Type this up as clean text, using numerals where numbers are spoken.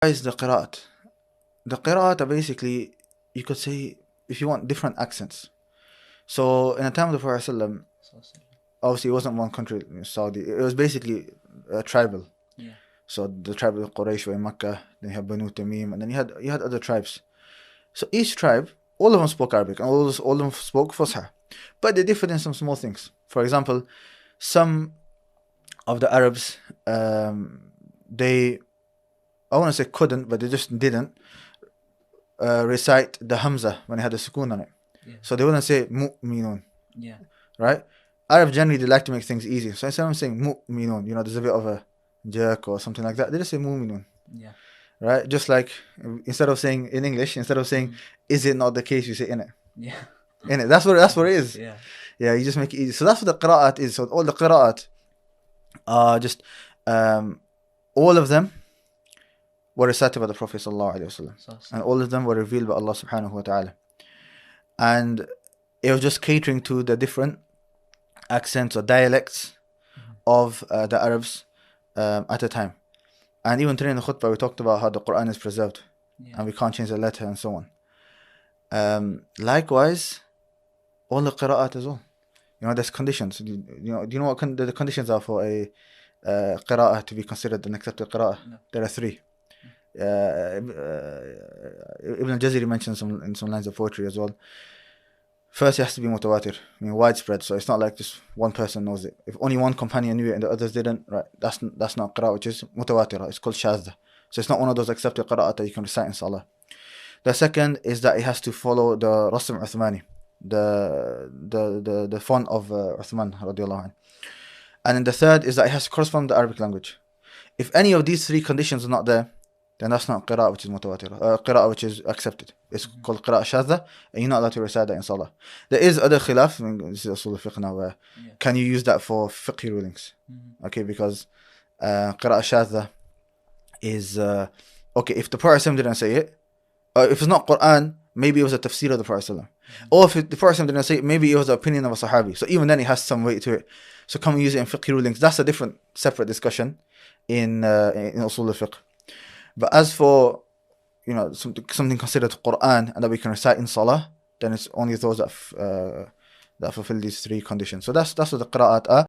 Is the qira'at. The qira'at are basically, you could say, if you want, different accents. So in the time of the Prophet ﷺ, obviously it wasn't one country in Saudi. It was basically tribal. Yeah. So the tribe of Quraysh were in Mecca, then you had Banu Tamim, and then you had other tribes. So each tribe, all of them spoke Arabic, and all of them spoke Fusha. But they differed in some small things. For example, some of the Arabs, they, I want to say couldn't, but they just didn't recite the Hamza when it had a sukoon on it. Yeah. So they wouldn't say mu'minun. Yeah. Right? Arabs generally, they like to make things easy. So instead of saying mu'minun, there's a bit of a jerk or something like that, they just say mu'minun. Yeah. Right? Just like, instead of saying in English, instead of saying, is it not the case, you say in it. Yeah. In it. That's what it is. Yeah. Yeah, you just make it easy. So that's what the qira'at is. So all the qira'at are just, all of them were recited by the Prophet ﷺ. And all of them were revealed by Allah subhanahu wa ta'ala. And it was just catering to the different accents or dialects of the Arabs at the time. And even today in the khutbah, we talked about how the Quran is preserved. Yeah. And we can't change the letter and so on. Likewise, all the qira'at as well. There's conditions. Do you know what the conditions are for a qira'ah to be considered an accepted qira'ah? No. There are 3. Ibn al-Jazari mentions in some lines of poetry as well. First, it has to be mutawatir, widespread. So it's not like just one person knows it. If only one companion knew it and the others didn't, right? That's not qira'ah, which is mutawatir. It's called shadha. So it's not one of those accepted qira'at that you can recite in salah. The second is that it has to follow the Rasm Uthmani, the font of Uthman radiallahu anh. And then the third is that it has to correspond to the Arabic language. If any of these 3 conditions are not there, then that's not qira'ah which is mutawatir. Qira'ah which is accepted. It's called qira'ah shadha, and you're not allowed to recite that in salah. There is other khilaf, this is usul al-fiqh now, where can you use that for fiqh rulings? Okay, because qira'ah shadha is, okay, if the Prophet didn't say it, if it's not Quran, maybe it was a tafsir of the Prophet. Or if the Prophet didn't say it, maybe it was the opinion of a sahabi. So even then it has some weight to it. So can we use it in fiqh rulings? That's a different, separate discussion in usul al-fiqh. But as for, something considered Quran and that we can recite in salah, then it's only those that fulfill these 3 conditions. So that's what the qira'at are.